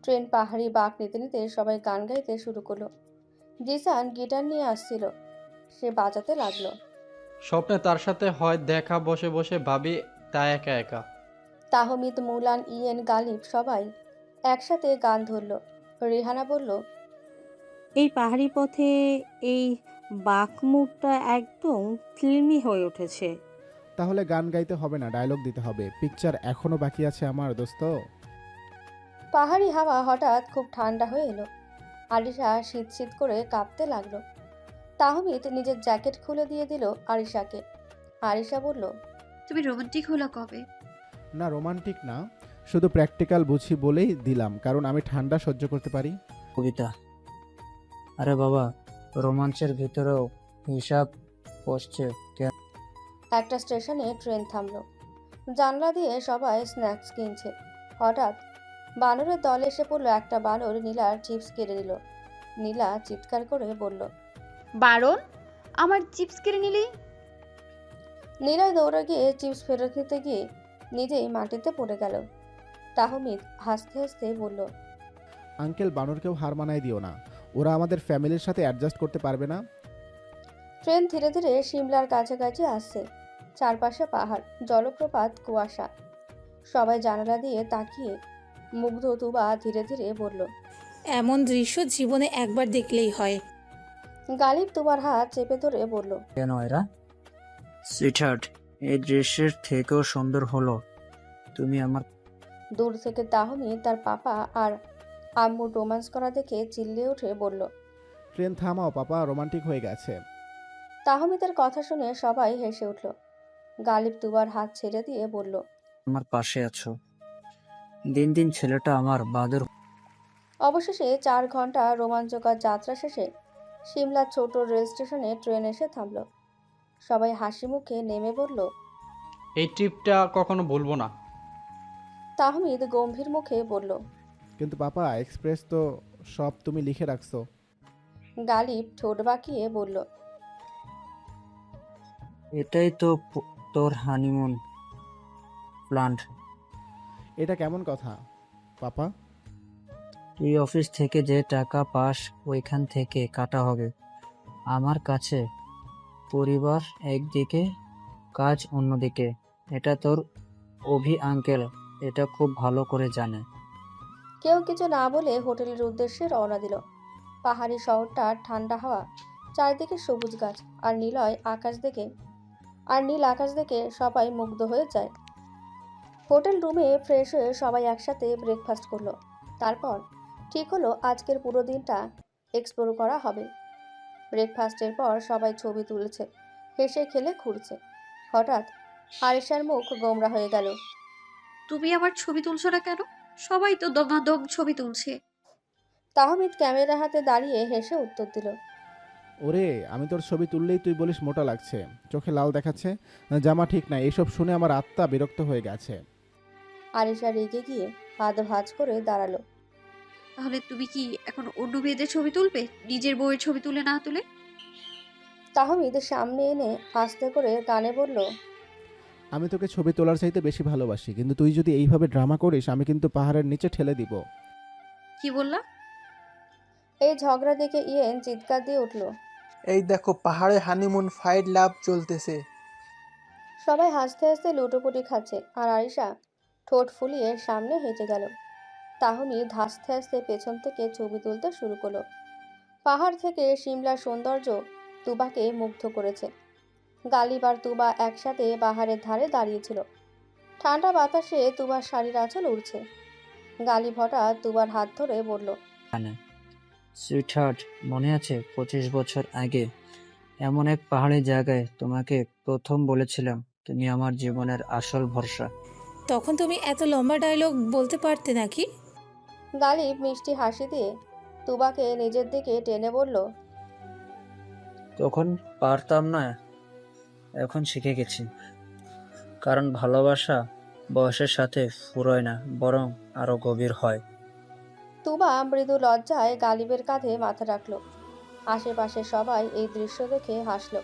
Train পাহাড়ি বাঁক নিতে নিতে সবাই গান গাইতে শুরু করলো। জিসান গিটার নিয়ে আসছিল, সে বাজাতে লাগলো। স্বপ্নে তার সাথে হয় দেখা, বসে বসে ভাবি তা একা একা। তাহমিদ, মুলান, ইয়েন, গালিব সবাই একসাথে গান ধরলো। রিহানা বলল, এই পাহাড়ি পথে এই বাঁকমুখটা একদম ফিল্মি হয়ে উঠেছে। তাহলে গান গাইতে হবে না, ডায়লগ দিতে হবে। পিকচার এখনো বাকি আছে আমার দোস্ত। পাহাড়ি হাওয়া হঠাৎ খুব ঠান্ডা হয়ে এলো। আরিশা শীত শীত করে কাঁপতে লাগলো। তাহমিদ নিজের জ্যাকেট খুলে দিয়ে দিল আরিশাকে। আরিশা বলল, তুমি রোমান্টিক হলো কবে? না, রোমান্টিক না, শুধু প্র্যাকটিক্যাল বুঝি বলেই দিলাম, কারণ আমি ঠান্ডা সহ্য করতে পারি। কবিতা, আরে বাবা, রোমাঞ্চের ভিতরেও হিসাব বসছে কেন? একটা স্টেশনে ট্রেন থামলো। জানলা দিয়ে সবাই স্ন্যাক্স কিনছে। হঠাৎ বানরের দল এসে পড়লো। একটা বানর নীলার চিপস কেড়ে নিল। নীলা চিৎকার করে বলল, বারণ, আমার চিপস কেড়ে নিলি? নীলায় দৌড়ে গিয়ে চিপস ফেরত নিতে গিয়ে নিজেই মাটিতে পড়ে গেল। তাহমিদ হাসতে হাসতে বলল, আঙ্কেল, বানরকেও হার মানায় দিও না, ওরা আমাদের ফ্যামিলির সাথে অ্যাডজাস্ট করতে পারবে না। ট্রেন ধীরে ধীরে সিমলার কাছাকাছি আসছে। চারপাশে পাহাড়, জলপ্রপাত, কুয়াশা। সবাই জানালা দিয়ে তাকিয়ে মুগ্ধ। তুবা ধীরে ধীরে বলল, এমন দৃশ্য জীবনে একবার দেখলেই হয়। গালিব তুবার হাত চেপে ধরে বলল, কেন এরা? সুইটহার্ট, এই দৃশ্যের থেকেও সুন্দর হলো তুমি আমার। দূর থেকে তাহমিদ তার পাপা আর আম্মুর রোম্যান্স করা দেখে চিল্লিয়ে উঠে বলল। ট্রেন থামাও পাপা, রোমান্টিক হয়ে গেছে। তাহমিদের কথা শুনে সবাই হেসে উঠল। গালিব তুবার হাত ছেড়ে দিয়ে বলল, আমার পাশে আছো। দিন দিন ছেলেটা আমার বাদর। অবশেষে 4 ঘন্টা রোমাঞ্চকর যাত্রা শেষে সিমলার ছোট রেল স্টেশনে ট্রেন এসে থামল। সবাই হাসি মুখে নেমে বলল, এই ট্রিপটা কখনো ভুলবো না। তাহমিদ গম্ভীর মুখে বলল। কিন্তু পাপা, এক্সপ্রেস তো সব তুমি লিখে রাখছো। গালিব ঠোঁট বাঁকিয়ে বলল, এটাই তো তোর হানিমুন প্ল্যান। এটা কেমন কথা পাপা? তুই অফিস থেকে যে টাকা পাস ওইখান থেকে কাটা হবে। আমার কাছে পরিবার একদিকে, কাজ অন্যদিকে। এটা তোর আঙ্কেল এটা খুব ভালো করে জানে। কেউ কিছু না বলে হোটেলের উদ্দেশ্যে রওনা দিল। পাহাড়ি শহরটার ঠান্ডা হাওয়া, চারিদিকে সবুজ গাছ আর নীল আকাশ দেখে সবাই মুগ্ধ হয়ে যায়। হোটেল রুমে ফ্রেশ হয়ে সবাই একসাথে ব্রেকফাস্ট করলো। তারপর ঠিক হলো আজকের পুরো দিনটা এক্সপ্লোর করা হবে। ব্রেকফাস্টের পর সবাই ছবি তুলছে, হেসে খেলে ঘুরছে। হঠাৎ আরিশার মুখ গোমরা হয়ে গেল। তুমি আমার ছবি তুলছো না কেন? সবাই তো দমাদম ছবি তুলছে। তাহমিদ ক্যামেরা হাতে দাঁড়িয়ে হেসে উত্তর দিল, ওরে, আমি তোর ছবি তুললেই তুই বলিস মোটা লাগছে, চোখে লাল দেখাচ্ছে, জামা ঠিক না। এসব শুনে আমার আত্মা বিরক্ত হয়ে গেছে। আরিশা রেগে গিয়ে হাত ভাঁজ করে দাঁড়ালো। তাহলে তুমি কি এখন অন্য মেয়েদের ছবি তুলবে, নিজের বউয়ের ছবি তুলে না তুলে? তাহমিদ সামনে এনে আস্তে করে কানে বলল, আমি তোকে ছবি তোলার চাইতে বেশি ভালোবাসি, কিন্তু তুই যদি এইভাবে ড্রামা করিস আমি কিন্তু পাহাড়ের নিচে ঠেলে দিব। কি বললা? এই ঝগড়া দেখে ইয়েন চিৎকার দিয়ে উঠল। এই দেখো, পাহাড়ে হানিমুন ফাইট লাভ চলতেছে। সবাই হাসতে হাসতে লুটোপুটি খাচ্ছে আর আরিশা ঠোঁট ফুলিয়ে সামনে হেঁটে গেল। তাহমিদ হাসতে হাসতে পেছন থেকে ছবি তুলতে শুরু করলো। পাহাড় থেকে সিমলার সৌন্দর্য তুবাকে মুগ্ধ করেছে। গালিব আর তুবা একসাথে পাহাড়ের ধারে দাঁড়িয়েছিল। ঠান্ডা বাতাসে তুবার শাড়ির আঁচল উড়ছে। গালিব হঠাৎ তুবার হাত ধরে বলল, সুইটহার্ট, মনে আছে 25 বছর আগে এমন এক পাহাড়ি জায়গায় তোমাকে প্রথম বলেছিলাম তুমি আমার জীবনের আসল ভরসা? তখন তুমি এত লম্বা ডায়লগ বলতে পারতে নাকি? গালিব মিষ্টি হাসি দিয়ে তুবাকে নিজের দিকে টেনে বলল, তখন পারতাম না, এখন শিখে গেছি। কারণ ভালোবাসা বয়সের সাথে ফুরোয় না, বরং আরো গভীর হয়। তুবা মৃদু লজ্জায় গালিবের কাঁধে মাথা রাখল। আশেপাশে সবাই এই দৃশ্য দেখে হাসল।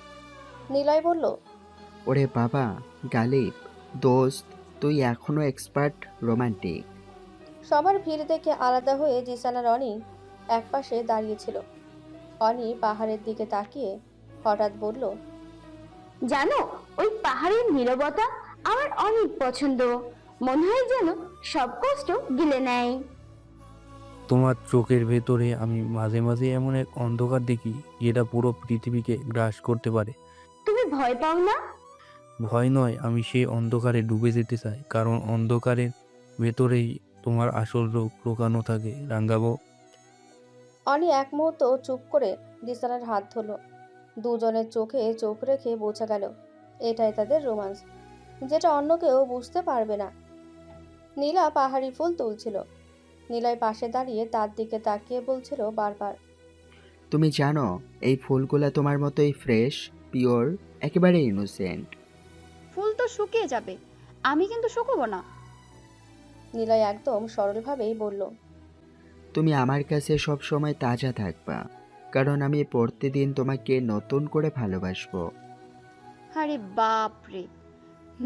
নিলয় বলল, ওরে বাবা, গালিব দোস্ত, তুই এখনো এক্সপার্ট রোমান্টিক। সবার ভিড় দেখে আলাদা হয়ে জিসান আর অনি একপাশে দাঁড়িয়েছিল। অনি পাহাড়ের দিকে তাকিয়ে হঠাৎ বলল, জানো, ওই পাহাড়ের নীরবতা আমার অনেক পছন্দ। মনে হয় যেন সব কষ্ট গিলে নেয়। তোমার চোখের ভেতরে আমি মাঝে মাঝে এমন এক অন্ধকার দেখি যেটা পুরো পৃথিবীকে গ্রাস করতে পারে। তুমি ভয় পাও না? ভয় নয়, আমি সেই অন্ধকারে ডুবে যেতে চাই, কারণ অন্ধকারের ভেতরেই তোমার আসল রূপ লুকানো থাকে। রাঙ্গাবো। অনি এক মুহূর্ত চুপ করে জিসানের হাত ধরল। দুজনের চোখে চোখ রেখে বোঝা গেল এটাই তাদের রোমান্স, যেটা অন্য কেউ বুঝতে পারবে না। নীলা পাহাড়ি ফুল তুলছিল। নীলাই পাশে দাঁড়িয়ে তার দিকে তাকিয়ে বলছিল বারবার, তুমি জানো, এই ফুলগুলা তোমার মতোই ফ্রেশ, পিওর, একেবারে ইনোসেন্ট। ফুল তো শুকিয়ে যাবে, আমি কিন্তু শুকোবো না। নীলাই একদম সরলভাবেই বলল, তুমি আমার কাছে সব সময় তাজা থাকবা, কারণ আমি প্রতিদিন তোমাকে নতুন করে ভালোবাসবো। আরে বাপ রে,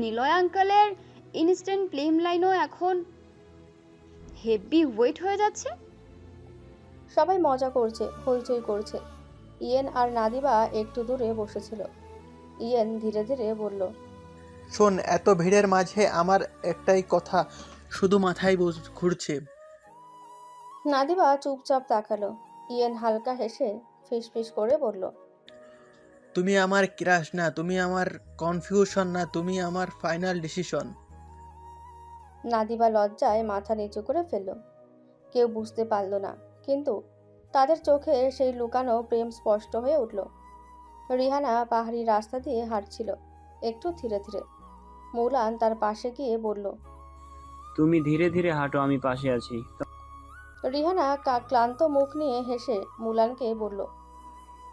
নিলয় আঙ্কেলের ইনস্ট্যান্ট ফ্লেম লাইনও এখন হেভি ওয়েট হয়ে যাচ্ছে। সবাই মজা করছে, হইচই করছে। ইয়েন আর নাদিবা একটু দূরে বসেছিল। ইয়েন ধীরে ধীরে বলল, শোন, এত ভিড়ের মাঝে আমার একটাই কথা শুধু মাথায় ঘুরছে। নাদিবা চুপচাপ তাকালো। ইয়েন হালকা হেসে ফিসফিস করে বলল, তুমি আমার ক্রাশ না, তুমি আমার কনফিউশন না, তুমি আমার ফাইনাল ডিসিশন। নাদিবা লজ্জায় মাথা নিচু করে ফেলল। কেউ বুঝতে পারল না, কিন্তু তাদের চোখে সেই লুকানো প্রেম স্পষ্ট হয়ে উঠল। রিহানা পাহাড়ি রাস্তা দিয়ে হাঁটছিল, একটু ধীরে ধীরে। মৌলান তার পাশে গিয়ে বলল, তুমি ধীরে ধীরে হাঁটো, আমি পাশে আছি। রিহানা ক্লান্ত মুখ নিয়ে হেসে মুলানকে বলল,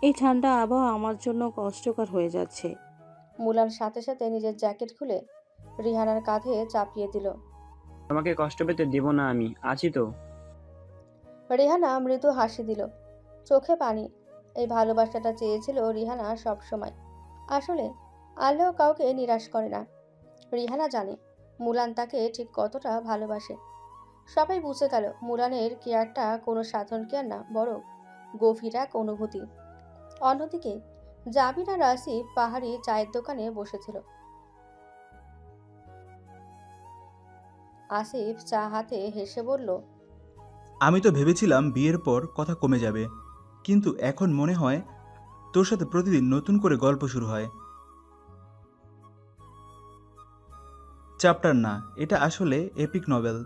এই ঠান্ডা আবহাওয়া আমার জন্য কষ্টকর হয়ে যাচ্ছে। মুলান সাথে সাথে নিজের জ্যাকেট খুলে রিহানার কাঁধে চাপিয়ে দিল। তোমাকে কষ্ট পেতে দেব না, আমি আছি তো। রিহানা মৃদু হাসি দিল, চোখে পানি। এই ভালোবাসাটা চেয়েছিল রিহানা সব সময়। আসলে আল্লাহ কাউকে নিরাশ করে না। রিহানা জানে মুলান তাকে ঠিক কতটা ভালোবাসে। সবাই বুঝে গেল মুলানের কেয়ারটা কোনো সাধারণ কেয়ার না, বরং গভীর এক অনুভূতি। অন্যদিকে জাবিন আর আসিফ পাহাড়ি চায়ের দোকানে বসেছিল। আসিফ চা হাতে হেসে বলল, আমি তো ভেবেছিলাম বিয়ের পর কথা কমে যাবে, কিন্তু এখন মনে হয় তোর সাথে প্রতিদিন নতুন করে গল্প শুরু হয়। চ্যাপ্টার না, এটা আসলে এপিক নভেল,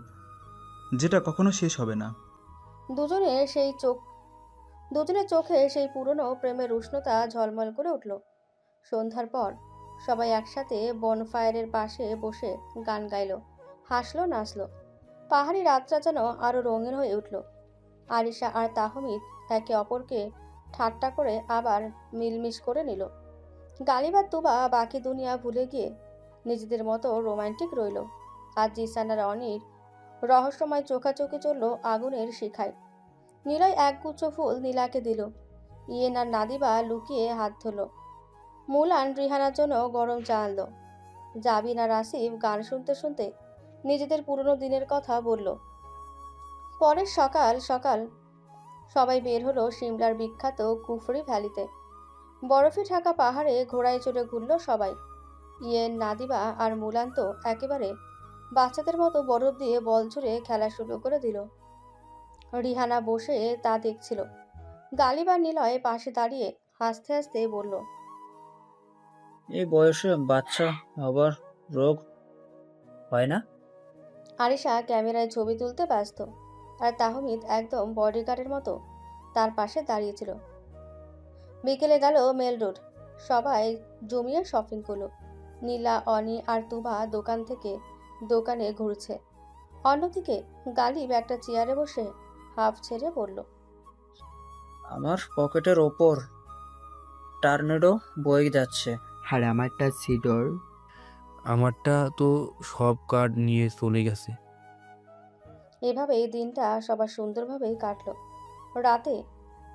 যেটা কখনো শেষ হবে না। দুজনের চোখে সেই পুরনো প্রেমের উষ্ণতা ঝলমল করে উঠল। সন্ধ্যার পর সবাই একসাথে বনফায়ারের পাশে বসে গান গাইল, হাসলো, নাচলো। পাহাড়ি রাতটা যেন আরো রঙিন হয়ে উঠল। আরিশা আর তাহমিদ একে অপরকে ঠাট্টা করে আবার মিলমিশ করে নিল। গালিব আর তুবা বাকি দুনিয়া ভুলে গিয়ে নিজেদের মতো রোমান্টিক রইল। আর জিসান আর অনির রহস্যময় চোখাচোখি চলল আগুনের শিখায়। নীলয় একগুচ্ছ ফুল নীলাকে দিল। ইয়েন আর নাদিবা লুকিয়ে হাত ধরল। মুলান রিহানার জন্য গরম চা আনলো। জাবিন আর আসিফ গান শুনতে শুনতে নিজেদের পুরনো দিনের কথা বলল। পরের সকাল সকাল সবাই বের হলো সিমলার বিখ্যাত কুফরি ভ্যালিতে। বরফে ঢাকা পাহাড়ে ঘোড়ায় চড়ে ঘুরল সবাই। ইয়েন, নাদিবা আর মুলান তো একেবারে বাচ্চাদের মতো বরফ দিয়ে বল ছুঁড়ে খেলা শুরু করে দিল। রিহানা বসে তা দেখছিল। গালিব আর নিলয় পাশে দাঁড়িয়ে হাসতে হাসতে বলল, এই বয়সে বাচ্চা আবার রোগ হয় না? আরিশা ক্যামেরায় ছবি তুলতে ব্যস্ত, আর তাহমিদ একদম বডিগার্ডের মতো তার পাশে দাঁড়িয়েছিল। বিকেলে গেল মেল রোড। সবাই জমিয়ে শপিং করলো। নীলা, অনি আর তুবা দোকান থেকে দোকানে ঘুরছে। অন্যদিকে গালিব একটা চেয়ারে বসে হাফ ছেড়ে বলল, আমার পকেটের ওপর টর্নেডো বয়ে যাচ্ছে। আর আমারটা সিডর। আমারটা তো সব কার্ড নিয়ে চলে গেছে। এভাবেই দিনটা সবার সুন্দরভাবেই কাটলো। রাতে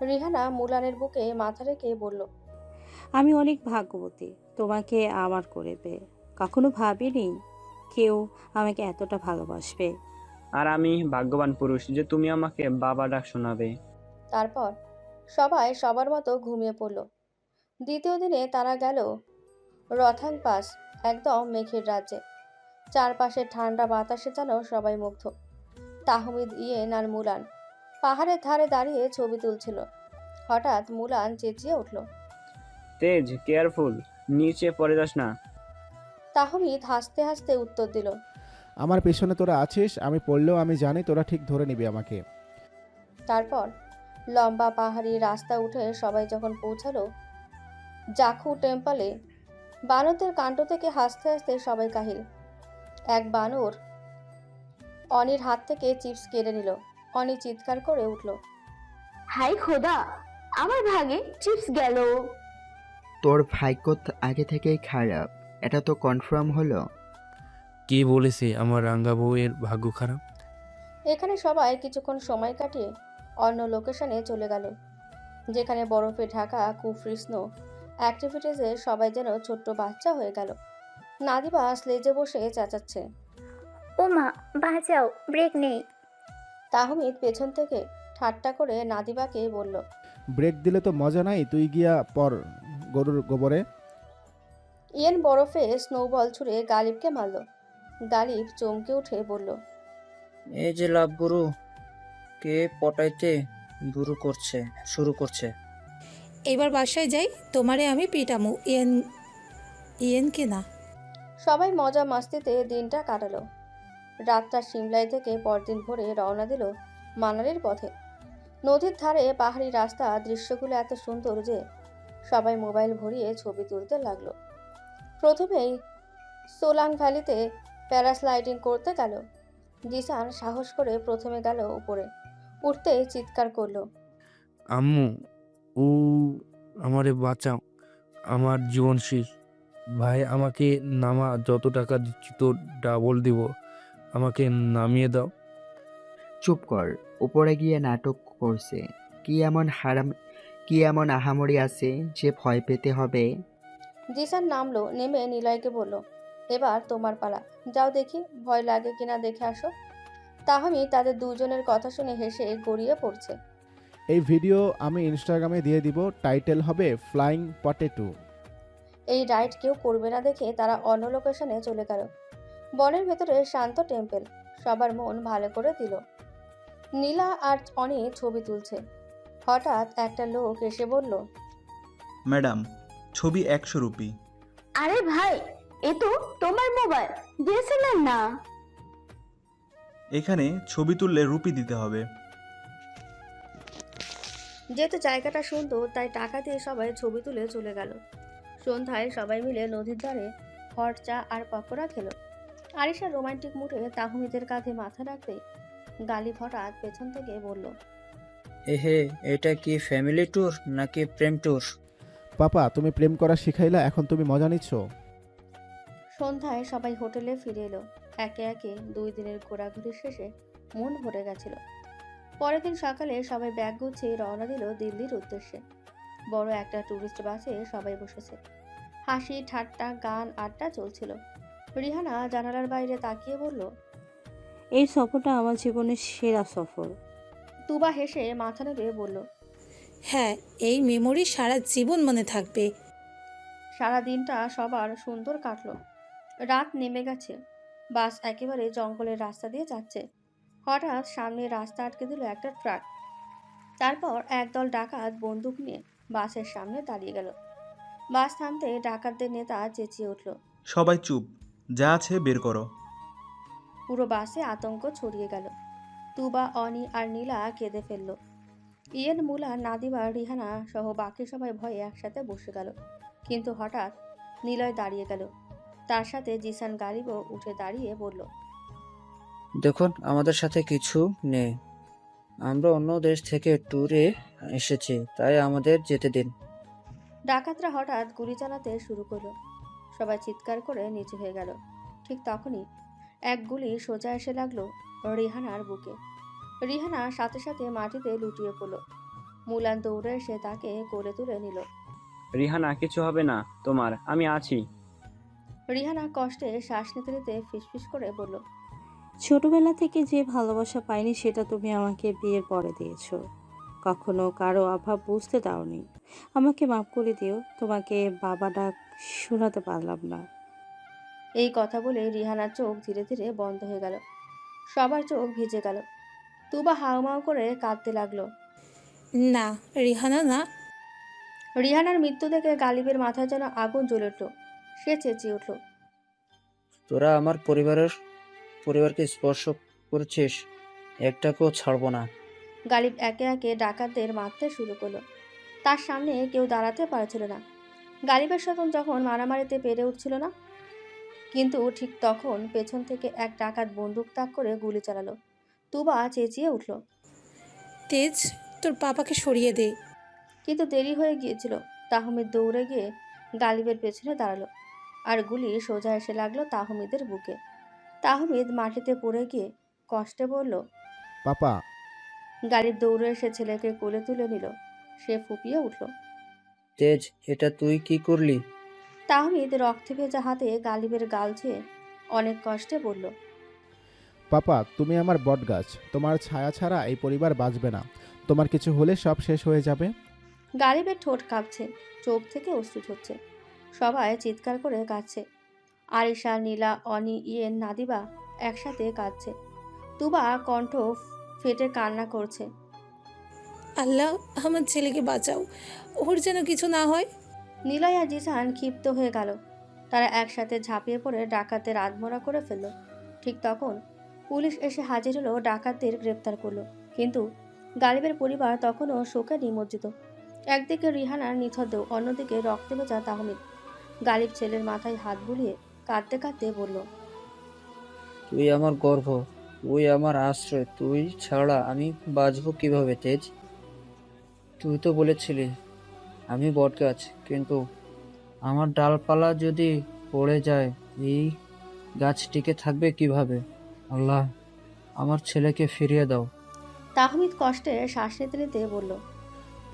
রিহানা মুলানের বুকে মাথা রেখে বলল, আমি অনেক ভাগ্যবতী তোমাকে আমার করে পেয়ে। কখনো ভাবিনি কেউ আমাকে এতটা ভালোবাসবে। আর আমি ভাগ্যবান পুরুষ যে তুমি আমাকে বাবা ডাক শোনাবে। তারপর সবাই সবার মতো ঘুমিয়ে পড়ল। দ্বিতীয় দিনে তারা গেল রথাং পাস, একদম মেঘের রাজ্যে। চারপাশে ঠান্ডা বাতাসে যেন সবাই মুগ্ধ। তাহমিদ, ইয়েন আর মুলান পাহাড়ের ধারে দাঁড়িয়ে ছবি তুলছিল। হঠাৎ মুলান চেঁচিয়ে উঠল, তেজ, কেয়ারফুল, নিচে পড়ে যাস না। তাহমিদ হাসতে হাসতে উত্তর দিল, আমার পেছনে তোরা আছিস, আমি পড়লেও আমি জানি তোরা ঠিক ধরে নিবি আমাকে। তারপর লম্বা পাহাড়ি রাস্তা উঠে সবাই যখন পৌঁছালো জাখু টেম্পলে, বানরদের কাণ্ড থেকে হাসতে হাসতে সবাই কাহিল। এক বানর অনির হাত থেকে চিপস কেড়ে নিল। অনি চিৎকার করে উঠল, হাই খোদা, আমার ভাগে চিপস গেল। তোর ভাগ্য আগে থেকেই খারাপ, এটা তো কনফার্ম হলো। কে বলেছে আমার রাঙ্গা বউয়ের ভাগ্য খারাপ? এখানে সবাই কিছুক্ষণ সময় কাটিয়ে অন্য লোকেশনে চলে গেল, যেখানে বরফে ঢাকা কুফরি স্নো অ্যাক্টিভিটিসে সবাই যেন ছোট্ট বাচ্চা হয়ে গেল। নাদিবা স্লেজে বসে চেঁচাচ্ছে, ও মা, বাঁচাও, ব্রেক নেই। তাহমিদ পেছন থেকে ঠাট্টা করে নাদিবাকে বলল, ব্রেক দিলে তো মজা নাই, তুই গিয়া পর গরুর গোবরে। ইয়েন বরফে স্নোবল ছুঁড়ে গালিবকে মারল। গালিব চমকে উঠে বলল, এই যে লাভ গুরু, কে পটাইতে শুরু করছে। এবার বাসায় যাই, তোমারে আমি পিটামু। ইয়েনকে না। সবাই মজা মাস্তিতে দিনটা কাটালো। রাতটা সিমলাই থেকে পরদিন ভোরে রওনা দিল মানালির পথে। নদীর ধারে পাহাড়ি রাস্তা, দৃশ্যগুলো এত সুন্দর যে সবাই মোবাইল ভরিয়ে ছবি তুলতে লাগলো। প্রথমেই সোলাং ভ্যালিতে প্যারাস্লাইডিং করতে গেল। জিসান সাহস করে প্রথমে গেল উপরে। উঠতে চিৎকার করলো, আম্মু, ও আমারে বাঁচাও, আমার জীবন শেষ। ভাই আমাকে নামা, যত টাকা দিচ্ছি তো ডাবল দিব, আমাকে নামিয়ে দাও। চুপ কর, উপরে গিয়ে নাটক করছে। কি এমন আহামরি আছে যে ভয় পেতে হবে? জিসান নামলো, নেমে নিলয়কে বলল, এবার তোমার পালা, যাও দেখি ভয় লাগে কিনা দেখে আসো। তাহমি তাদের দুজনের কথা শুনে হেসে গড়িয়ে পড়ছে। এই ভিডিও আমি ইনস্টাগ্রামে দিয়ে দিব, টাইটেল হবে ফ্লাইং পটেটো। এই রাইড কেউ করবে না দেখে তারা অন্য লোকেশনে চলে গেল। বনের ভেতরে শান্ত টেম্পল সবার মন ভালো করে দিল। নীলা আর অনি ছবি তুলছে। হঠাৎ একটা লোক এসে বলল, ম্যাডাম, ছবি 100 রুপি। আরে ভাই, এ তো তোমার মোবাইল, ডিএসএলআর না। এখানে ছবি তুললে রুপি দিতে হবে। যেহেতু জায়গাটা সুন্দর তাই টাকা দিয়ে সবাই ছবি তুলে চলে গেল। সন্ধ্যায় সবাই মিলে নদীর ধারে হট চা আর পকোড়া খেলো। আরিশা রোমান্টিক মুডে তাহমিদের কাঁধে মাথা রাখতে গালিব হঠাৎ পেছন থেকে বলল, এহে, এটা কি ফ্যামিলি ট্যুর নাকি প্রেম ট্যুর? পাপা, তুমি প্রেম করা শিখাইলা, এখন তুমি মজা নিচ্ছ। সন্ধ্যায় সবাই হোটেলে ফিরে এলো। একে একে 2 দিনের ঘোরাঘুরি শেষে মন ভরে গেছিল। পরের দিন সকালে সবাই ব্যাগ গুছিয়ে রওনা দিল দিল্লির উদ্দেশ্যে। বড় একটা টুরিস্ট বাসে সবাই বসেছে। হাসি ঠাট্টা, গান, আড্ডা চলছিল। রিহানা জানালার বাইরে তাকিয়ে বলল, এই সফরটা আমার জীবনের সেরা সফর। তুবা হেসে মাথা নেড়ে বলল, হ্যাঁ, এই মেমোরি সারা জীবন মনে থাকবে। সারা দিনটা সবার সুন্দর কাটলো। রাত নেমে গেছে। বাস একেবারে জঙ্গলের রাস্তা দিয়ে যাচ্ছে। হঠাৎ সামনে রাস্তা আটকে দিল একটা ট্রাক। তারপর একদল ডাকাত বন্দুক নিয়ে বাসের সামনে দাঁড়িয়ে গেল। বাস থামতে ডাকাতদের নেতা চেঁচিয়ে উঠল, সবাই চুপ, যা আছে বের করো। পুরো বাসে আতঙ্ক ছড়িয়ে গেল। তুবা, অনি আর নীলা কেঁদে ফেলল। ইয়েন, মুলা, নাদিবা, রিহানা সহ বাকি সবাই ভয়ে একসাথে বসে গেল। কিন্তু হঠাৎ নিলয় দাঁড়িয়ে গেল। তার সাথে জিসান গালিবও উঠে দাঁড়িয়ে বলল, দেখুন, আমাদের সাথে কিছু নেই। আমরা অন্য দেশ থেকে ট্যুরে এসেছি, তাই আমাদের যেতে দিন। ডাকাতরা হঠাৎ গুলি চালাতে শুরু করলো। সবাই চিৎকার করে নিচু হয়ে গেল। ঠিক তখনই এক গুলি সোজা এসে লাগলো রিহানার বুকে। রিহানা সাথে সাথে মাটিতে লুটিয়ে পড়ল। মুলান দৌড়ে এসে তাকে কোলে তুলে নিল। রিহানা, কিছু হবে না তোমার, আমি আছি। রিহানা কষ্টে শ্বাস নিতে নিতে ফিসফিস করে বলল, ছোটবেলা থেকে যে ভালোবাসা পাইনি সেটা তুমি আমাকে বিয়ের পরে দিয়েছো। কখনো কারো অভাব বুঝতে দাওনি। আমাকে মাফ করে দিও, তোমাকে বাবা ডাক শোনাতে পারলাম না। এই কথা বলে রিহানার চোখ ধীরে ধীরে বন্ধ হয়ে গেল। সবার চোখ ভিজে গেল। তুবা হাউমাউ করে কাঁদতে লাগলো। না, রিহানা না। রিহানার মৃত্যু দেখে গালিবের মাথায় যেন আগুন জ্বলে উঠল। সে চেঁচিয়ে উঠল, তোরা আমার পরিবারকে স্পর্শ করেছিস, একটাকেও ছাড়বো না। গালিব একে একে ডাকাতদের মারতে শুরু করলো। তার সামনে কেউ দাঁড়াতে পারছিল না। গালিবের স্বজন যখন মারামারিতে পেরে উঠছিল না, কিন্তু ঠিক তখন পেছন থেকে এক ডাকাত বন্দুক তাক করে গুলি চালালো। তুবা চেঁচিয়ে উঠল, তেজ, তোর পাপাকে সরিয়ে দে। কিন্তু দেরি হয়ে গিয়েছিল। তাহমিদ দৌড়ে গিয়ে গালিবের পেছনে দাঁড়ালো, আর গুলি সোজা এসে লাগলো তাহমিদের বুকে। তাহমিদ মাটিতে পড়ে গিয়ে কষ্টে বলল, পাপা। গালিব দৌড়ে এসে ছেলেকে কোলে তুলে নিল। সে ফুপিয়ে উঠল। তেজ, এটা তুই কি করলি? তাহমিদ রক্তে ভেজা হাতে গালিবের গাল ছুঁয়ে অনেক কষ্টে বলল, পাপা, তুমি আমার বটগাছ। তোমার ছায়া ছাড়া এই পরিবার বাঁচবে না। তোমার কিছু হলে সব শেষ হয়ে যাবে। গালিবের ঠোঁট কাঁপছে, চোখ থেকে অশ্রু ঝরছে। সবাই চিৎকার করে কাঁদছে। আরিশা, নীলা, অনি, ইয়েন, নাদিবা একসাথে কাঁদছে। তুবা কণ্ঠ ফেটে কান্না করছে। আল্লাহ, আমার ছেলেকে বাঁচাও, ওর যেন কিছু না হয়। নীলয় আর জিসান ক্ষিপ্ত হয়ে গেল। তারা একসাথে ঝাঁপিয়ে পড়ে ডাকাতদের আধমরা করে ফেলল। ঠিক তখন পুলিশ এসে হাজির হলো, ডাকাতদের গ্রেপ্তার করলো। কিন্তু গালিবের পরিবার তখনও শোকে নিমজ্জিত। একদিকে রিহানার নিথর দেহ, অন্যদিকে রক্তে ভেজা তাহমিদ। গালিব ছেলের মাথায় হাত বুলিয়ে কাঁদতে কাঁদতে বলল, তুই আমার গর্ব, তুই আমার আশ্রয়, তুই ছাড়া আমি বাঁচবো কিভাবে তেজ? তুই তো বলেছিলি আমি বটগাছ, কিন্তু আমার ডালপালা যদি পড়ে যায় এই গাছ টিকে থাকবে কিভাবে? আল্লাহ, আমার ছেলেকে ফিরিয়ে দাও। তাহমিদ কষ্টে শ্বাস নিতে নিতে বলল,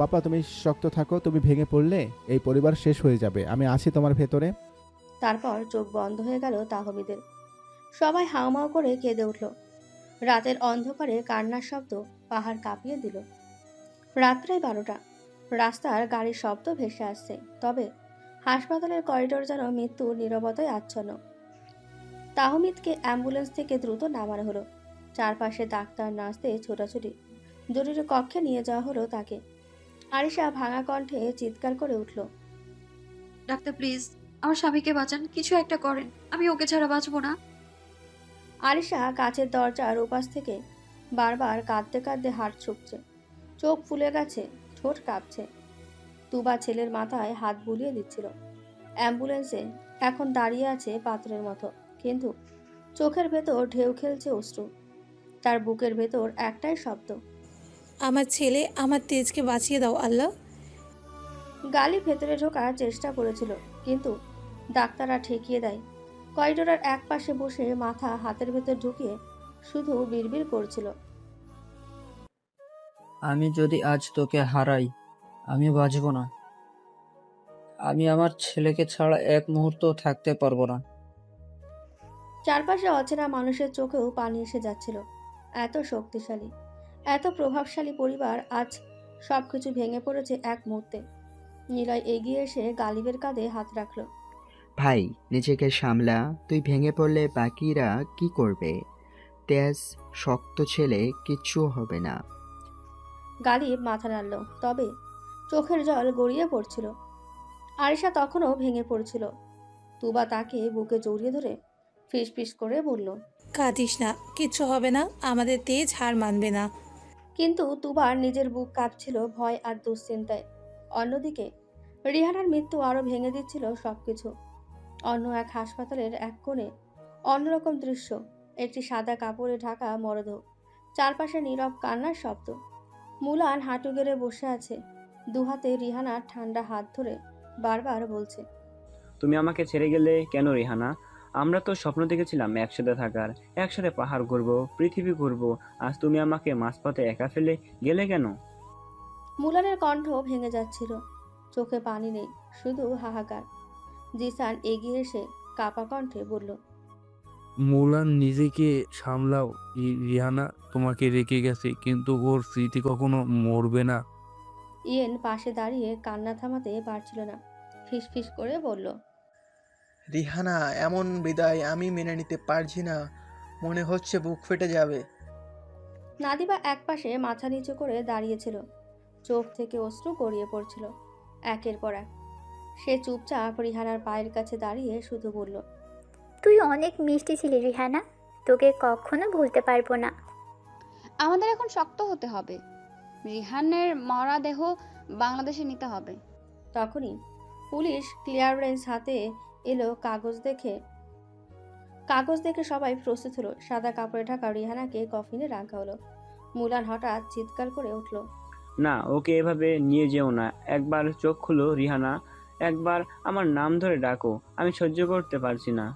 পাপা, তুমি শক্ত থাকো। তুমি ভেঙে পড়লে এই পরিবার শেষ হয়ে যাবে। আমি আছি তোমার ভেতরে। তারপর চোখ বন্ধ হয়ে গেল তাহমিদের। সবাই হাউমাউ করে কেঁদে উঠল। রাতের অন্ধকারে কান্নার শব্দ পাহাড় কাঁপিয়ে দিল। রাত প্রায় 12টা। রাস্তার গাড়ির শব্দ ভেসে আসছে, তবে হাসপাতালের করিডোর যেন মৃত্যুর নীরবতায় আচ্ছন্ন। তাহমিদকে অ্যাম্বুলেন্স থেকে দ্রুত নামানো হলো। চারপাশে ডাক্তার, নার্সদের ছোটাছুটি। জরুরি কক্ষে নিয়ে যাওয়া হলো তাকে। আরিশা ভাঙা কণ্ঠে চিৎকার করে উঠল, ডাক্তার প্লিজ, আমার স্বামীকে বাঁচান, কিছু একটা করেন, আমি ওকে ছাড়া বাঁচবো না। আরিশা কাচের দরজার ওপাশ থেকে বারবার কাঁদতে কাঁদতে হাত ছুকছে। চোখ ফুলে গেছে, ঠোঁট কাঁপছে। তুবা ছেলের মাথায় হাত বুলিয়ে দিচ্ছিল। অ্যাম্বুলেন্সে এখন দাঁড়িয়ে আছে পাথরের মতো, কিন্তু চোখের ভেতর ঢেউ খেলছে অশ্রু। তার বুকের ভেতর একটাই শব্দ, আমার ছেলে, আমার তেজকে বাঁচিয়ে দাও আল্লাহ। গালি ভেতরে ঢোকার চেষ্টা করেছিল, কিন্তু ডাক্তাররা ঠেকিয়ে দেয়। করিডোরের এক পাশে বসে মাথা হাতের ভেতর ঢুকিয়ে শুধু বিড়বিড় করছিল, আমি যদি আজ তোকে হারাই, আমি বাঁচবো না। আমি আমার ছেলেকে ছাড়া এক মুহূর্ত থাকতে পারবো না। চারপাশে অচেনা মানুষের চোখেও পানি এসে যাচ্ছিল। এত শক্তিশালী, এত প্রভাবশালী পরিবার আজ সবকিছু ভেঙে পড়েছে এক মুহূর্তে। নিলয় এগিয়ে এসে গালিবের কাঁধে হাত রাখল। ভাই, নিজেকে সামলা। তুই ভেঙে পড়লে বাকিরা কি করবে? তেজ শক্ত ছেলে, কিচ্ছু হবে না। গালিব মাথা নাড়ল, তবে চোখের জল গড়িয়ে পড়ছিল। আরিশা তখনও ভেঙে পড়ছিল। তুবা তাকে বুকে জড়িয়ে ধরে ফিসফিস করে বলল, কাঁদিস না, কিচ্ছু হবে না, আমাদের তেজ হার মানবে না। কিন্তু তুবার নিজের বুক কাঁপছিল ভয় আর দুশ্চিন্তায়। অন্যদিকে রিহানার মৃত্যু আরো ভেঙে দিচ্ছিল সবকিছু। অন্য এক হাসপাতালের এক কোণে অন্যরকম দৃশ্য। একটি সাদা কাপড়ে ঢাকা মরদেহ, চারপাশে নীরব কান্নার শব্দ। মুলান হাঁটু গেড়ে বসে আছে, দুহাতে রিহানার ঠান্ডা হাত ধরে বারবার বলছে, তুমি আমাকে ছেড়ে গেলে কেন রিহানা? আমরা তো স্বপ্ন দেখেছিলাম একসাথে থাকার, একসাথে পাহাড় ঘুরবো, পৃথিবী ঘুরবো। আজ তুমি আমাকে মাঝপথে একা ফেলে গেলে কেন? মুলানের কণ্ঠ ভেঙে যাচ্ছিল, চোখে পানি নেই, শুধু হাহাকার। জিসান এগিয়ে এসে কাপা কণ্ঠে বলল, মুলান, নিজেকে সামলাও। রিহানা তোমাকে রেখে গেছে, কিন্তু ওর স্মৃতি কখনো মরবে না। ইয়েন পাশে দাঁড়িয়ে কান্না থামাতে পারছিল না। ফিসফিস করে বলল, রিহানা, এমন বিদায় আমি মেনে নিতে পারছি না। মনে হচ্ছে বুক ফেটে যাবে। নাদিবা একপাশে মাথা নিচু করে দাঁড়িয়েছিল। চোখ থেকে অশ্রু গড়িয়ে পড়ছিল একের পর এক। সে চুপচাপ রিহানার পায়ের কাছে দাঁড়িয়ে শুধু বলল, তুই অনেক মিষ্টি ছিলি রিহানা, তোকে কখনো ভুলতে পারবো না। আমাদের এখন শক্ত হতে হবে। রিহানের মরা দেহ বাংলাদেশে নিতে হবে। তখনই পুলিশ ক্লিয়ারেন্স হাতে এলো। কাগজ দেখে সবাই প্রস্তুত হলো। সাদা কাপড়ে ঢাকা রিহানাকে কফিনে রাখা হলো। মুলান হঠাৎ চিৎকার করে উঠল, না, ওকে এভাবে নিয়ে যেও না। একবার চোখ খুলো রিহানা, একবার আমার নাম ধরে ডাকো। আমি সহ্য করতে পারছি না।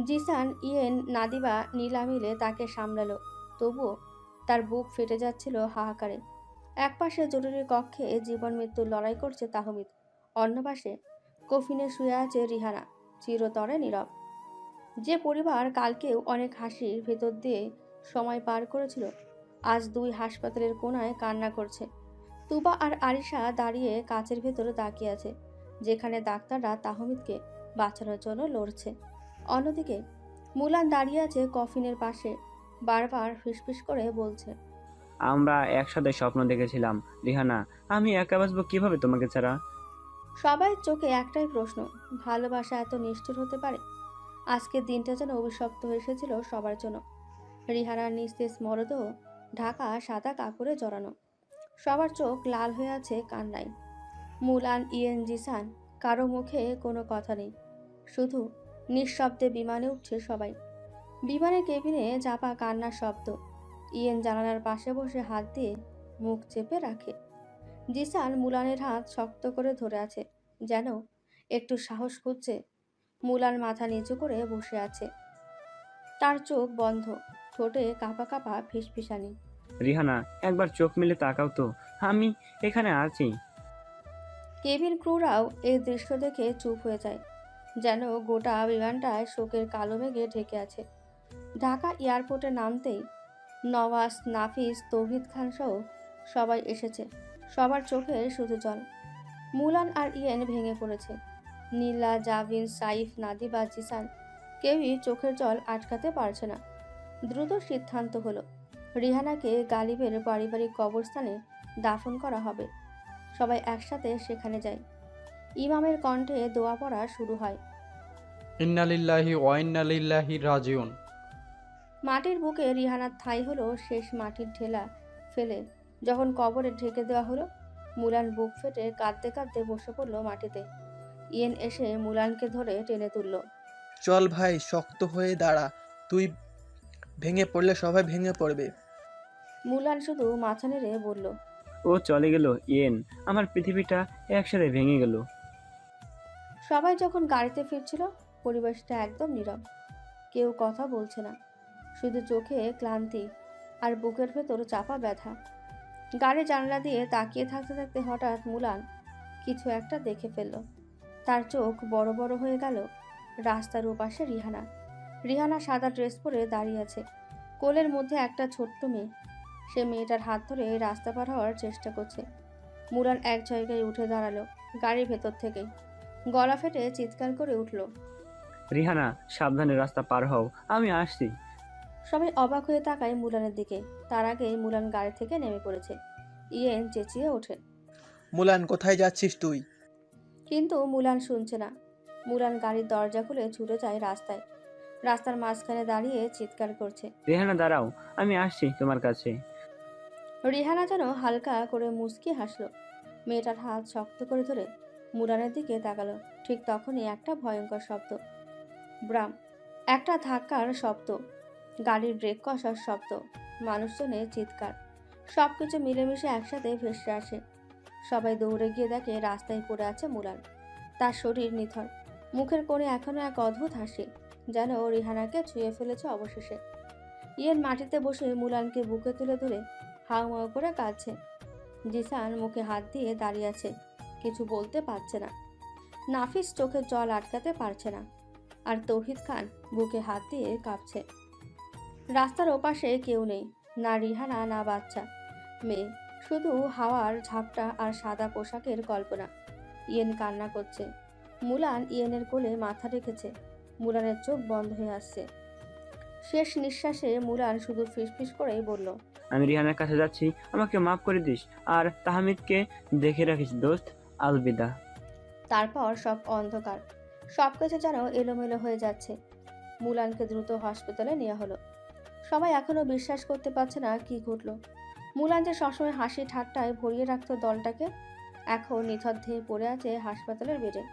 জিসান, ইয়েন, নাদিবা নীলা মিলে তাকে সামলালো। তবুও তার বুক ফেটে যাচ্ছিল হাহাকারে। একপাশে জরুরি কক্ষে জীবন মৃত্যুর লড়াই করছে তাহমিদ, অন্য পাশে কফিনে শুয়ে আছে রিহানা, চিরতরে নীরব। যে পরিবার কালকেও অনেক হাসির ভেতর দিয়ে সময় পার করেছিল, আজ দুই হাসপাতালের কোণায় কান্না করছে। তুবা আর আরিশা দাঁড়িয়ে কাচের ভেতরে তাকিয়ে আছে, যেখানে ডাক্তাররা তাহমিদকে বাঁচানোর জন্য লড়ছে। অন্যদিকে মুলান দাঁড়িয়ে আছে কফিনের পাশে, বারবার ফিসফিস করে বলছে, আমরা একসাথে স্বপ্ন দেখেছিলাম রিহানা, আমি একা বাঁচবো কিভাবে তোমাকে ছাড়া? সবাই চোখে একটাই প্রশ্ন, ভালোবাসা এত নিষ্ঠুর হতে পারে? আজকের দিনটা যেন অভিশপ্ত হয়ে এসেছিল সবার জন্য। রিহানার নিস্তেজ মরদেহ ঢাকা সাদা কাপড়ে জড়ানো, সবার চোখ লাল হয়ে আছে কান্নায়। মুলান, ইয়েন, জিসান, কারো মুখে কোনো কথা নেই, শুধু নিঃশব্দে বিমানে উঠছে সবাই। বিমানের কেবিনে চাপা কান্নার শব্দ। ইয়েন জানালার পাশে বসে হাত দিয়ে মুখ চেপে রাখে। জিসান মুলানের হাত শক্ত করে ধরে আছে, যেন একটু সাহস খুঁজছে। মুলান মাথা নিচু করে বসে আছে, তার চোখ বন্ধ, ঠোঁটে কাঁপা কাঁপা ফিসফিসানি। রিহানা, একবার চোখ মেলে তাকাও তো, আমি এখানে আছি। কেবিন ক্রুরাও এই দৃশ্য দেখে চুপ হয়ে যায়, যেন গোটা বিমানটায় শোকের কালো মেঘে ঢেকে আছে। ঢাকা এয়ারপোর্টে নামতেই নওয়াজ, নাফিস, তৌহিদ খান সহ সবাই এসেছে। সবার চোখে শুধু জল। মুলান আর ইয়েন ভেঙে পড়েছে। নীলা, জাভিন, সাইফ, নাদিবা, জিসান কেউই চোখের জল আটকাতে পারছে না। দ্রুত সিদ্ধান্ত হলো, রিহানাকে গালিবের পারিবারিক কবরস্থানে দাফন করা হবে। সবাই একসাথে সেখানে যায়। ইমামের কণ্ঠে দোয়া পড়া শুরু হয়। ইন্নালিল্লাহি ওয়া ইন্না ইলাইহি রাজিউন। মাটির বুকে রিহানার ঠাঁই হলো শেষ মাটির ঢেলা ফেলে যখন কবরে ঢেকে দেওয়া হলো। মুলান বুক ফেটে কাঁদতে কাঁদতে বসে পড়ল মাটিতে। ইয়েন এসে মুলানকে ধরে টেনে তুলল। চল ভাই, শক্ত হয়ে দাঁড়া। তুই ভেঙে পড়লে সবাই ভেঙে পড়বে। মুলান শুধু মাথা নেড়ে বলল, ও চলে গেল ইয়েন, আমার পৃথিবীটা একসাথে ভেঙে গেল। সবাই যখন গাড়িতে ফিরছিল, পরিবেশটা একদম নীরব। কেউ কথা বলছে না, শুধু চোখে ক্লান্তি আর বুকের ভেতর চাপা ব্যথা। গাড়ি জানলা দিয়ে তাকিয়ে থাকতে থাকতে হঠাৎ মুলান কিছু একটা দেখে ফেলল। তার চোখ বড় বড় হয়ে গেল। রাস্তার ওপাশে রিহানা। রিহানা সাদা ড্রেস পরে দাঁড়িয়ে আছে, কোলের মধ্যে একটা ছোট্ট মেয়ে। সে মেয়েটার হাত ধরে রাস্তা পার হওয়ার চেষ্টা করছে। মুলান এক জায়গায় উঠে দাঁড়ালো, গাড়ির ভেতর থেকে গলা ফেটে চিৎকার করে উঠল, রিহানা, সাবধানে রাস্তা পার হও, আমি আসছি। সবাই অবাক হয়ে তাকায় মুলানের দিকে। তার আগেই মুলান গাড়ি থেকে নেমে পড়েছে। ইয়েন চেঁচিয়ে ওঠে, মুলান, কোথায় যাচ্ছিস তুই? কিন্তু মুলান শুনছে না। মুলান গাড়ির দরজা খুলে ছুটে যায় রাস্তায়। রাস্তার মাঝখানে দাঁড়িয়ে চিৎকার করছে, রিহানা দাঁড়াও, আমি আসছি তোমার কাছে। রিহানা যেন হালকা করে মুচকি হাসলো। মেয়েটার হাত শক্ত করে ধরে মুলানের দিকে তাকালো। ঠিক তখনই একটা ভয়ঙ্কর শব্দ, ব্রাম, একটা ধাক্কার শব্দ, গাড়ির ব্রেক কষার শব্দ, মানুষজনের চিৎকার, সবকিছু মিলেমিশে একসাথে ভেসে আসে। সবাই দৌড়ে গিয়ে দেখে রাস্তায় পড়ে আছে মুলান। তার শরীর নিথর, মুখের কোণে এখনো এক অদ্ভুত হাসি, যেন রিহানাকে ছুঁয়ে ফেলেছে অবশেষে। ইয়েন মাটিতে বসে মুলানকে বুকে তুলে ধরে হাউমাউ করে কাঁদছে। জিসান মুখে হাত দিয়ে দাঁড়িয়ে আছে, কিছু বলতে পারছে না। নাফিস চোখের জল আটকাতে পারছে না। আর তৌহিদ খান বুকে হাত দিয়ে কাঁপছে। রাস্তার ওপাশে কেউ নেই, না রিহানা না বাচ্চা মেয়ে, শুধু হাওয়ার ঝাপটা আর সাদা পোশাকের কল্পনা। ইয়েন কান্না করছে। মুলান ইয়েনের কোলে মাথা রেখেছে। মুলানের চোখ বন্ধ হয়ে আসছে। শেষ নিঃশ্বাসে মুলান শুধু ফিসফিস করেই বলল, আমি রিহানার কাছে যাচ্ছি, আমাকে মাফ করে দিস, আর তাহমিদকে দেখে রাখিস দোস্ত, আলবিদা। তারপর সব অন্ধকার, সবকিছু যেন এলোমেলো হয়ে যাচ্ছে। মুলানকে দ্রুত হসপিটালে নেওয়া হলো। সবাই এখনো বিশ্বাস করতে পারছে না কি ঘটলো। মুলান যে সবসময় হাসি ঠাট্টায় ভরিয়ে রাখত দলটাকে, এখন নিথর পড়ে আছে হাসপাতালের বেডে।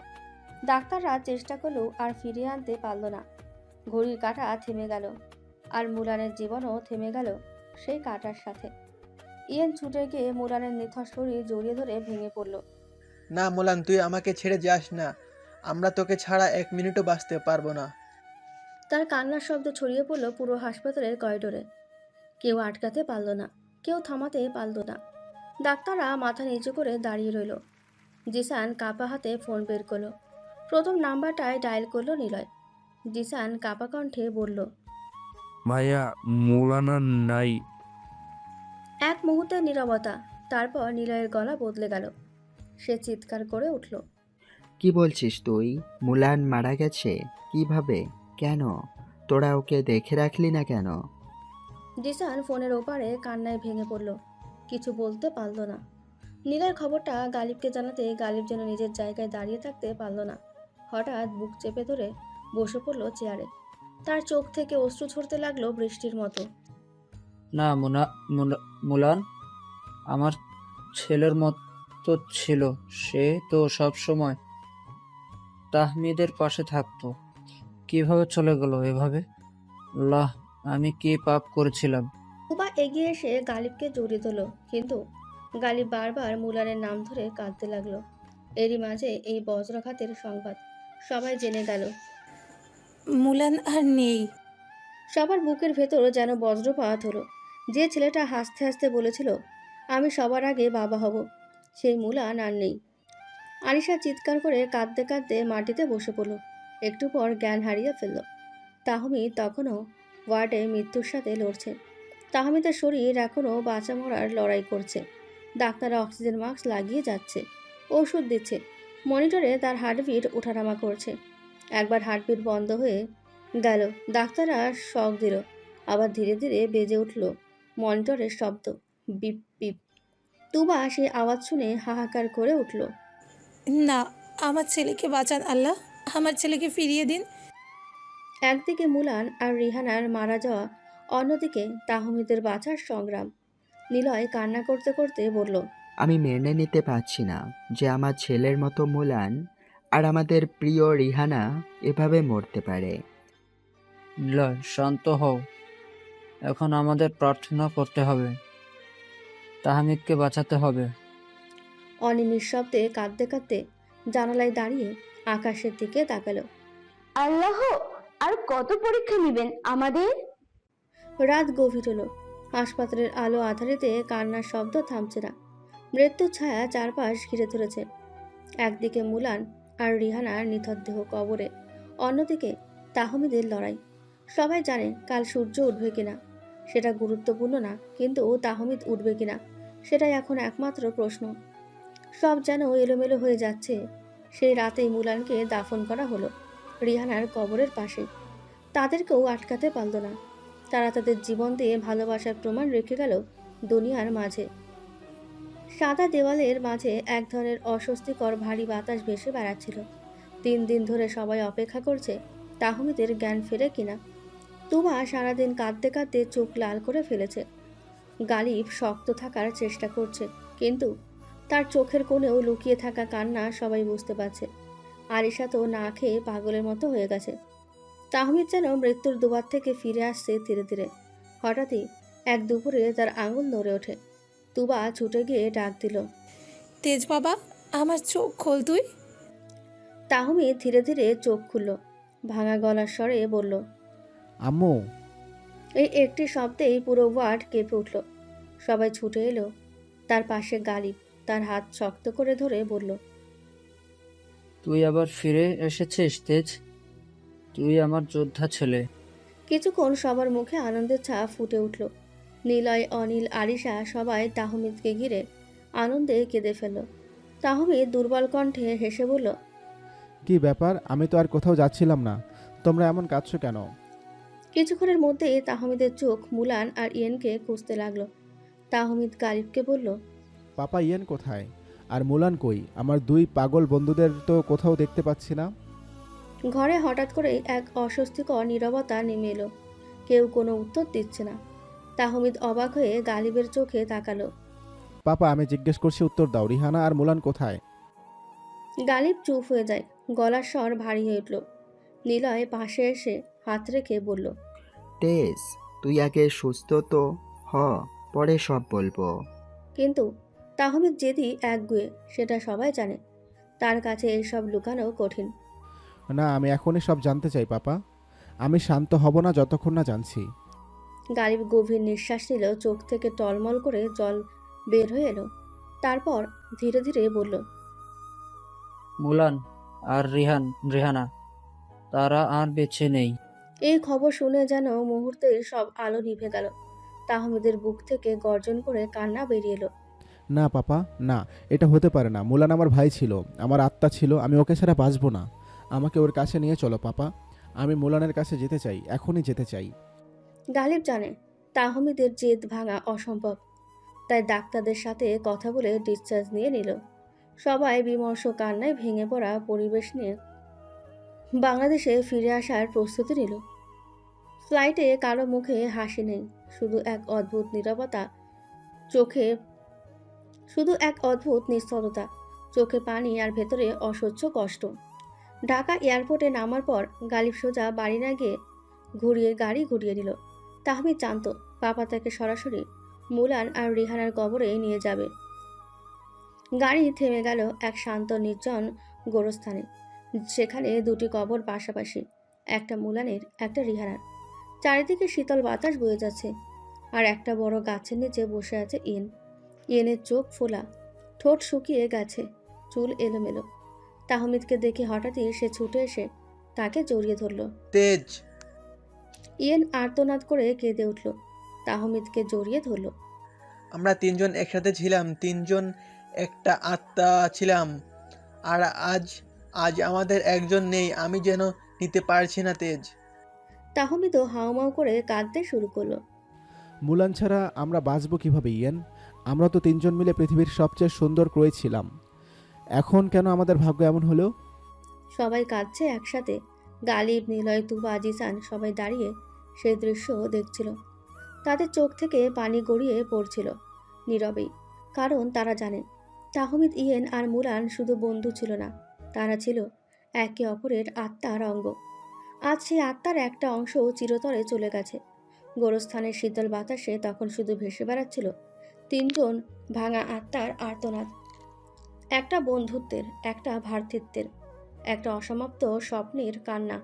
ডাক্তাররা চেষ্টা করলেও আর ফিরিয়ে আনতে পারল না। ঘড়ির কাঁটা থেমে গেল, আর মুলানের জীবনও থেমে গেল সেই কাঁটার সাথে। ইয়েন ছুটে গিয়ে মুলানের নিথর শরীর জড়িয়ে ধরে ভেঙে পড়ল। না মুলান, তুই আমাকে ছেড়ে যাস না, আমরা তোকে ছাড়া 1 মিনিটও বাঁচতে পারবো না। তার কান্নার শব্দ ছড়িয়ে পড়ল পুরো হাসপাতালের করিডোরে। কেউ আটকাতে পারল না, কেউ থামাতে পারল না। ডাক্তাররা মাথা নিচু করে দাঁড়িয়ে রইল। জিসান কাপা হাতে ফোন বের করলো। প্রথম নাম্বারটায় ডায়াল করলো নিলয়। জিসান কাপা কণ্ঠে বলল, ভাইয়া, মৌলানা নাই। এক মুহূর্তের নীরবতা, তারপর নিলয়ের গলা বদলে গেল। সে চিৎকার করে উঠল, কি বলছিস তুই? মুলান মারা গেছে? কিভাবে? কেন? তোরা ওকে দেখে রাখলি না কেন? জিসান ফোনের ওপারে কান্নায় ভেঙে পড়ল। কিছু বলতে পারল না। নীলয়ের খবরটা গালিবকে জানাতে গালিব যেন নিজের জায়গায় দাঁড়িয়ে থাকতে পারল না। হঠাৎ বুক চেপে ধরে বসে পড়ল চেয়ারে। তার চোখ থেকে অশ্রু ঝরতে লাগলো বৃষ্টির মতো। না মুলান আমার ছেলের মতো ছিল, সে তো সব সময় তাহমিদের পাশে থাকতো, কিভাবে চলে গেল এভাবে? আল্লাহ, আমি কি পাপ করেছিলাম? তুবা এগিয়ে এসে গালিবকে জড়িয়ে ধরল, কিন্তু গালিব বারবার মুলানের নাম ধরে কাঁদতে লাগলো। এরই মাঝে এই বজ্রঘাতের সংবাদ সবাই জেনে গেল। মুলান আর নেই। সবার বুকের ভেতর যেন বজ্রপাত হলো। যে ছেলেটা হাসতে হাসতে বলেছিল আমি সবার আগে বাবা হব, সেই মুলান আর নেই। আরিশা চিৎকার করে কাঁদতে কাঁদতে মাটিতে বসে পড়ল। একটু পর জ্ঞান হারিয়ে ফেলল। তাহমিদ তখনও ওয়ার্ডে মৃত্যুর সাথে লড়ছে। তাহমিদের শরীর এখনও বাঁচা মরার লড়াই করছে। ডাক্তাররা অক্সিজেন মাস্ক লাগিয়ে যাচ্ছে, ওষুধ দিচ্ছে। মনিটরে তার হার্টবিট ওঠানামা করছে। একবার হার্টবিট বন্ধ হয়ে গেল, ডাক্তাররা শক দিল। আবার ধীরে ধীরে বেজে উঠল মনিটরের শব্দ, বিপ বিপ। তুবা সেই আওয়াজ শুনে হাহাকার করে উঠল, না, আমার ছেলেকে বাঁচান আল্লাহ, আমার ছেলেকে ফিরিয়ে দিন। একদিকে মুলান আর রিহানার মারা যাওয়া, অন্যদিকে তাহমিদের বাঁচার সংগ্রাম। নিলয় কান্না করতে করতে বলল, আমি মেনে নিতে পারছি না যে আমার ছেলের মতো মুলান আর আমাদের প্রিয় রিহানা এভাবে মরতে পারে। নিলয়, শান্ত হও। এখন আমাদের প্রার্থনা করতে হবে, তাহমিদকে বাঁচাতে হবে। অনি নিঃশব্দে কাঁদতে কাঁদতে জানালায় দাঁড়িয়ে আকাশের দিকে তাকালো। আল্লাহ, আর কত পরীক্ষা নেবেন আমাদের? রাত গভীর হলো। হাসপাতালের আলো আধারিতে কান্নার শব্দ থামছে না। মৃত্যুর ছায়া চারপাশ ঘিরে ধরেছে। একদিকে মুলান আর রিহানার নিথর দেহ কবরে, অন্যদিকে তাহমিদের লড়াই। সবাই জানে কাল সূর্য উঠবে কিনা সেটা গুরুত্বপূর্ণ না, কিন্তু তাহমিদ উঠবে কিনা সেটাই এখন একমাত্র প্রশ্ন। সব যেন এলোমেলো হয়ে যাচ্ছে। সেই রাতেই মুলানকে দাফন করা হলো রিহানার কবরের পাশে। তাদেরকেও আটকাতে পারল না। তারা তাদের জীবন দিয়ে ভালোবাসার প্রমাণ রেখে গেল দুনিয়ার মাঝে। সাদা দেওয়ালের মাঝে এক ধরনের অস্বস্তিকর ভারী বাতাস ভেসে বেড়াচ্ছিল। 3 দিন ধরে সবাই অপেক্ষা করছে তাহমিদের জ্ঞান ফেরে কিনা। তুবা সারাদিন কাঁদতে কাঁদতে চোখ লাল করে ফেলেছে। গালিব শক্ত থাকার চেষ্টা করছে, কিন্তু তার চোখের কোণেও লুকিয়ে থাকা কান্না সবাই বুঝতে পারছে। আরিশা তো না খেয়ে পাগলের মতো হয়ে গেছে। তাহমিদ যেন মৃত্যুর দুবার থেকে ফিরে আসছে ধীরে ধীরে। হঠাৎই এক দুপুরে তার আঙুল নড়ে ওঠে। তুবা ছুটে গিয়ে ডাক দিল, তেজ বাবা, আমার চোখ খোল তুই। তাহমিদ ধীরে ধীরে চোখ খুলল। ভাঙা গলার স্বরে বলল, আম্মু। এই একটি শব্দেই পুরো ওয়ার্ড কেঁপে উঠল। সবাই ছুটে এলো। তার পাশে গালিব তার হাত শক্ত করে ধরে বলল, তুই আবার ফিরে এসেছিস তেজ? তুই তুই আমার যোদ্ধা ছেলে। কিছুক্ষণ সবার মুখে আনন্দের ছাপ ফুটে উঠল। নিলয়, অনিল, আরিশা সবাই তাহমিদকে ঘিরে আনন্দে কেঁদে ফেলল। তাহমিদ দুর্বল কণ্ঠে হেসে বলল, কি ব্যাপার, আমি তো আর কোথাও যাচ্ছিলাম না, তোমরা এমন কাঁদছো কেন? কিছুক্ষণের মধ্যেই তাহমিদের চোখ মুলান আর ইয়েনকে খুঁজতে লাগলো। তাহমিদ গালিবকে বলল, পাপা ইয়েন কোথায়? আর মুলান কই? আমার দুই পাগল বন্ধুদের তো কোথাও দেখতে পাচ্ছি না। ঘরে হঠাৎ করেই এক অস্বস্তিকর নীরবতা নেমে এলো। কেউ কোনো উত্তর দিচ্ছে না। তাহমিদ অবাক হয়ে গালিবের চোখে তাকালো। পাপা, আমি জিজ্ঞেস করছি, উত্তর দাও, রিহানা আর মুলান কোথায়? গালিব চুপ হয়ে যায়, গলার স্বর ভারী হয়ে উঠল। নিলয় পাশে এসে হাত রেখে বলল, টেস, তুই আগে সুস্থ তো হ, পরে সব বলবো। কিন্তু তাহমিদ জেদি একগুঁয়ে, সেটা সবাই জানে। তার কাছে এইসব লুকানো কঠিন। না, আমি এখনই সব জানতে চাই পাপা। আমি শান্ত হব না যতক্ষণ না জানছি। গালিব গভীর নিঃশ্বাস নিল, চোখ থেকে টলমল করে জল বের হয়ে এলো। তারপর ধীরে ধীরে বলল, মুলান আর রেহানা, তারা আর বেঁচে নেই। এই খবর শুনে যেন মুহূর্তেই সব আলো নিভে গেল। তাহমিদের বুক থেকে গর্জন করে কান্না বেরিয়ে এলো। না পাপা, না, এটা হতে পারে না। মুলান আমার ভাই ছিল, আমার আত্মা ছিল, আমি ওকে ছাড়া বাঁচবো না। আমাকে ওর কাছে নিয়ে চলো পাপা, আমি মুলানের কাছে যেতে চাই, এখনই যেতে চাই। গালিব জানে তাহমিদের জেদ ভাঙা অসম্ভব, তাই ডাক্তারদের সাথে কথা বলে ডিসচার্জ নিয়ে নিল। সবাই বিমর্ষ কান্নায় ভেঙে পড়া পরিবেশ নিয়ে বাংলাদেশে ফিরে আসার প্রস্তুতি নিল। ফ্লাইটে কারো মুখে হাসি নেই, শুধু এক অদ্ভুত নীরবতা, শুধু এক অদ্ভুত নিস্তব্ধতা, চোখে পানি আর ভেতরে অসহ্য কষ্ট। ঢাকা এয়ারপোর্টে নামার পর গালিব সোজা বাড়ি না গিয়ে গাড়ি ঘুরিয়ে দিল। তাহমিদ জানত পাপা তাকে সরাসরি মুলান আর রিহানার কবরে নিয়ে যাবে। গাড়ি থেমে গেল এক শান্ত নির্জন গোরস্থানে। সেখানে দুটি কবর পাশাপাশি, একটা মুলানের, একটা রিহানার। চারিদিকে শীতল বাতাস বয়ে যাচ্ছে। আর একটা বড় গাছের নিচে বসে আছে ইয়েনের চোখ ফোলা, ঠোঁট শুকিয়ে গেছে, চুল এলোমেলো। তাহমিদকে দেখে হঠাৎই সে ছুটে এসে তাকে জড়িয়ে ধরল। তেজ! ইয়েন আর্তনাদ করে কেঁদে উঠল, তাহমিদকে জড়িয়ে ধরল। আমরা তিনজন একসাথে ছিলাম, তিনজন একটা আত্মা ছিলাম, আর আজ আমাদের একজন নেই। আমি যেন নিতে পারছি না তেজ। তাহমিদও হাউমাউ করে কাঁদতে শুরু করলো। মুলান ছাড়া আমরা বাঁচবো কিভাবে ইয়েন? আমরা তো তিনজন মিলে পৃথিবীর সবচেয়ে সুন্দর ক্রয় ছিলাম। এখন কেন আমাদের ভাগ্য এমন হলো? সবাই কাঁদছে একসাথে। গালিব, নিলয়, তুবা, জিসান সবাই দাঁড়িয়ে সেই দৃশ্য দেখছিল। তাদের চোখ থেকে পানি গড়িয়ে পড়ছিল নীরবেই, কারণ তারা জানে তাহমিদ, ইয়েন আর মুলান শুধু বন্ধু ছিল না, তারা ছিল একে অপরের আত্মার অঙ্গ। আজ সেই আত্মার একটা অংশ চিরতরে চলে গেছে। গোরস্থানের শীতল বাতাসে তখন শুধু ভেসে বেড়াচ্ছিল তিনজন ভাঙা আত্মার আর্তনাদ। একটা বন্ধুত্বের, একটা ভ্রাতৃত্বের, একটা অসমাপ্ত স্বপ্নের কান্না।